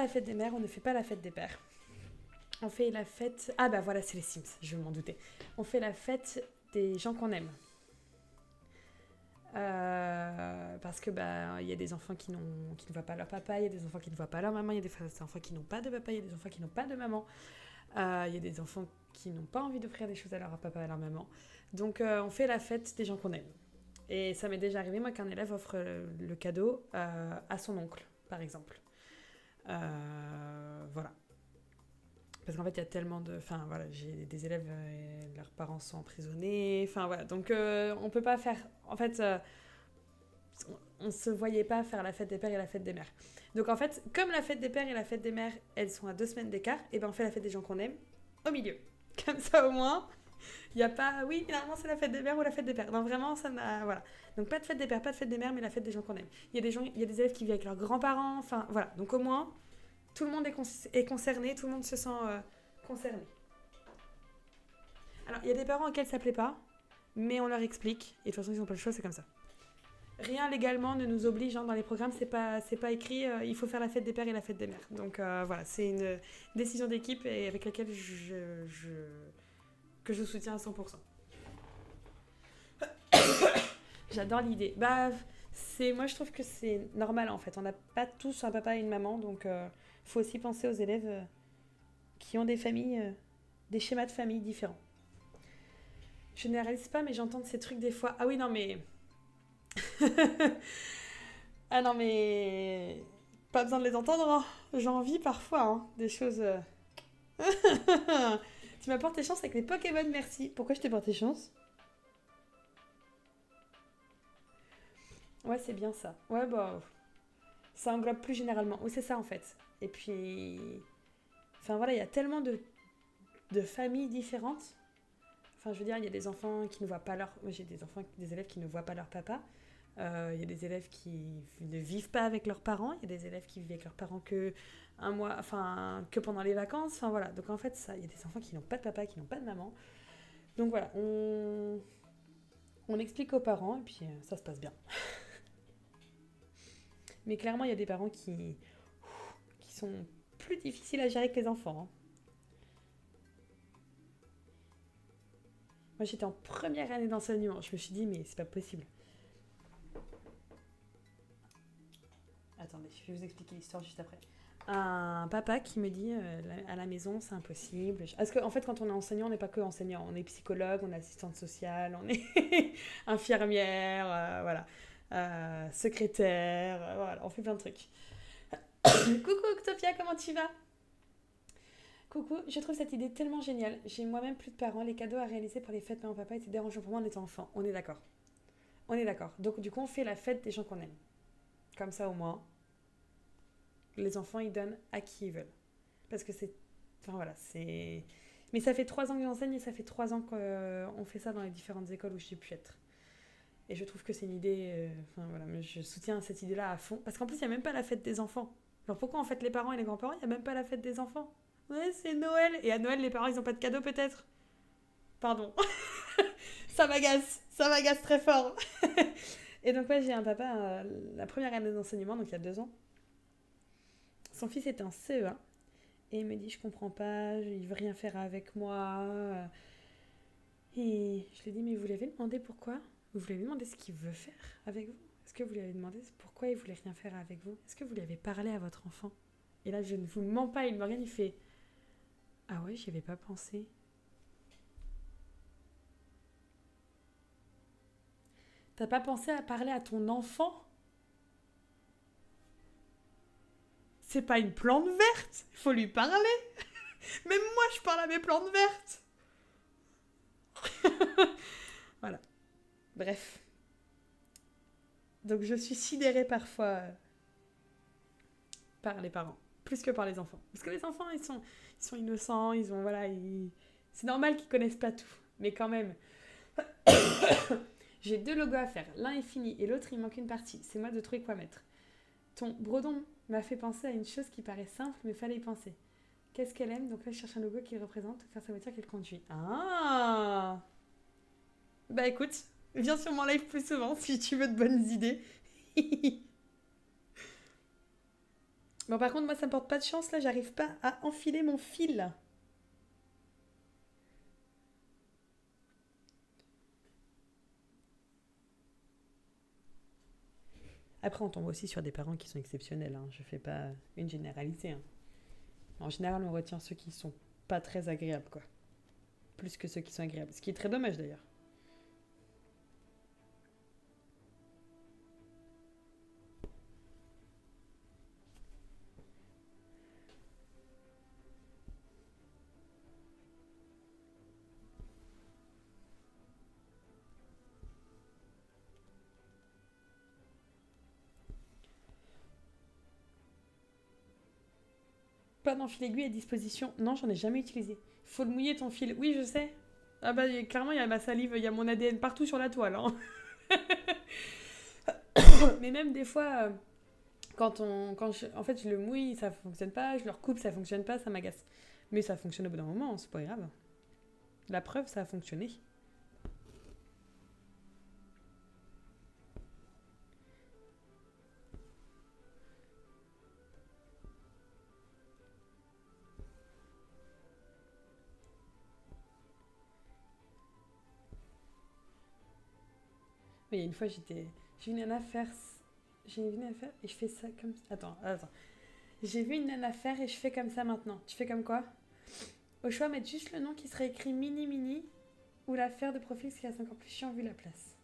la fête des mères, on ne fait pas la fête des pères. On fait la fête... Ah bah voilà, c'est les Sims, je m'en doutais. On fait la fête des gens qu'on aime. Parce que bah il y a des enfants qui ne voient pas leur papa, il y a des enfants qui ne voient pas leur maman, il y a des enfants qui n'ont pas de papa, il y a des enfants qui n'ont pas de maman, il y a des enfants qui n'ont pas envie d'offrir des choses à leur papa et à leur maman. Donc on fait la fête des gens qu'on aime. Et ça m'est déjà arrivé moi qu'un élève offre le cadeau à son oncle, par exemple. Voilà. Parce qu'en fait, il y a tellement de... Enfin, voilà, j'ai des élèves, leurs parents sont emprisonnés. Enfin, voilà. Donc, on peut pas faire... En fait, on se voyait pas faire la fête des pères et la fête des mères. Donc, en fait, comme la fête des pères et la fête des mères, elles sont à 2 semaines d'écart, et ben on fait la fête des gens qu'on aime au milieu. Comme ça, au moins, il n'y a pas... Oui, finalement, c'est la fête des mères ou la fête des pères. Non, vraiment, ça n'a... Voilà. Donc, pas de fête des pères, pas de fête des mères, mais la fête des gens qu'on aime. Il y a des élèves qui vivent avec leurs grands-parents. Enfin, voilà. Donc, au moins... Tout le monde est concerné, tout le monde se sent concerné. Alors, il y a des parents auxquels ça plaît pas, mais on leur explique, et de toute façon, ils n'ont pas le choix, c'est comme ça. Rien légalement ne nous oblige, dans les programmes, c'est pas écrit, il faut faire la fête des pères et la fête des mères. Donc voilà, c'est une décision d'équipe et avec laquelle que je soutiens à 100%. J'adore l'idée. Bah, moi je trouve que c'est normal en fait. On n'a pas tous un papa et une maman, donc faut aussi penser aux élèves qui ont des familles, des schémas de famille différents. Je ne réalise pas, mais j'entends ces trucs des fois. Ah oui, non mais... ah non mais... Pas besoin de les entendre, hein. J'en vis parfois, hein, des choses... Tu m'as porté chance avec les Pokémon, merci. Pourquoi je t'ai porté chance? Ouais, c'est bien ça. Ouais, bah... Ça englobe plus généralement. Oui, c'est ça en fait. Et puis... Enfin voilà, il y a tellement de familles différentes. Enfin, je veux dire, il y a des enfants qui ne voient pas leur... Moi, j'ai des élèves qui ne voient pas leur papa. Il y a des élèves qui ne vivent pas avec leurs parents. Il y a des élèves qui vivent avec leurs parents que un mois, enfin, que pendant les vacances. Enfin, voilà. Donc, en fait, il y a des enfants qui n'ont pas de papa, qui n'ont pas de maman. Donc, voilà. On explique aux parents et puis ça se passe bien. Mais clairement, il y a des parents qui sont plus difficiles à gérer que les enfants. Hein. Moi, j'étais en première année d'enseignement. Je me suis dit, mais c'est pas possible. Attendez, je vais vous expliquer l'histoire juste après. Un papa qui me dit à la maison, c'est impossible. Parce qu'en fait, quand on est enseignant, on n'est pas que enseignant. On est psychologue, on est assistante sociale, on est infirmière, voilà. Secrétaire, voilà, on fait plein de trucs. Coucou Octopia, comment tu vas? Coucou, je trouve cette idée tellement géniale. J'ai moi-même plus de parents. Les cadeaux à réaliser pour les fêtes maman-papa étaient dérangeants pour moi en étant enfant. On est d'accord. On est d'accord. Donc, du coup, on fait la fête des gens qu'on aime. Comme ça, au moins, les enfants, ils donnent à qui ils veulent. Parce que c'est... Enfin, voilà, c'est... Mais ça fait 3 ans que j'enseigne et ça fait 3 ans qu'on fait ça dans les différentes écoles où j'ai pu être. Et je trouve que c'est une idée... Enfin, voilà, je soutiens cette idée-là à fond. Parce qu'en plus, il n'y a même pas la fête des enfants. Alors, pourquoi en fait les parents et les grands-parents, il n'y a même pas la fête des enfants? Ouais, c'est Noël. Et à Noël, les parents, ils n'ont pas de cadeau, peut-être? Pardon. Ça m'agace très fort. Et donc, ouais, j'ai un papa, la première année d'enseignement, donc il y a 2 ans. Son fils était en CE1. Et il me dit, je comprends pas, il veut rien faire avec moi. Et je lui ai dit, mais vous lui avez demandé pourquoi? Vous lui avez demandé ce qu'il veut faire avec vous? Est-ce que vous lui avez demandé pourquoi il voulait rien faire avec vous? Est-ce que vous lui avez parlé à votre enfant? Et là, je ne vous mens pas, il me regarde, il fait, ah ouais, j'y avais pas pensé. T'as pas pensé à parler à ton enfant? C'est pas une plante verte, il faut lui parler. Même moi, je parle à mes plantes vertes. Voilà. Bref. Donc je suis sidérée parfois par les parents, plus que par les enfants. Parce que les enfants, ils sont innocents, ils ont, voilà, c'est normal qu'ils connaissent pas tout. Mais quand même, j'ai 2 logos à faire. L'un est fini et l'autre, il manque une partie. C'est moi de trouver quoi mettre. Ton bredon m'a fait penser à une chose qui paraît simple, mais fallait y penser. Qu'est-ce qu'elle aime? Donc là, je cherche un logo qui le représente, faire sa voiture qu'elle conduit. Ah! Bah écoute, viens sur mon live plus souvent si tu veux de bonnes idées. Bon, par contre, moi, ça me porte pas de chance, là, j'arrive pas à enfiler mon fil. Après, on tombe aussi sur des parents qui sont exceptionnels, hein. Je fais pas une généralité, hein. En général, on retient ceux qui sont pas très agréables, quoi. Plus que ceux qui sont agréables. Ce qui est très dommage, d'ailleurs. Pas d'enfil aiguille à disposition. Non, j'en ai jamais utilisé. Faut le mouiller ton fil. Oui, je sais. Ah bah, clairement, il y a ma salive, il y a mon ADN partout sur la toile, hein. Mais même des fois, en fait, je le mouille, ça fonctionne pas. Je le recoupe, ça fonctionne pas, ça m'agace. Mais ça fonctionne au bout d'un moment, c'est pas grave. La preuve, ça a fonctionné. Mais il y a une fois, j'ai vu une nana faire. J'ai vu une nana faire et je fais ça comme. Attends. J'ai vu une nana faire et je fais comme ça maintenant. Tu fais comme quoi? Au choix, mettre juste le nom qui serait écrit mini mini ou la faire de profil, ce qui reste encore plus chiant vu la place.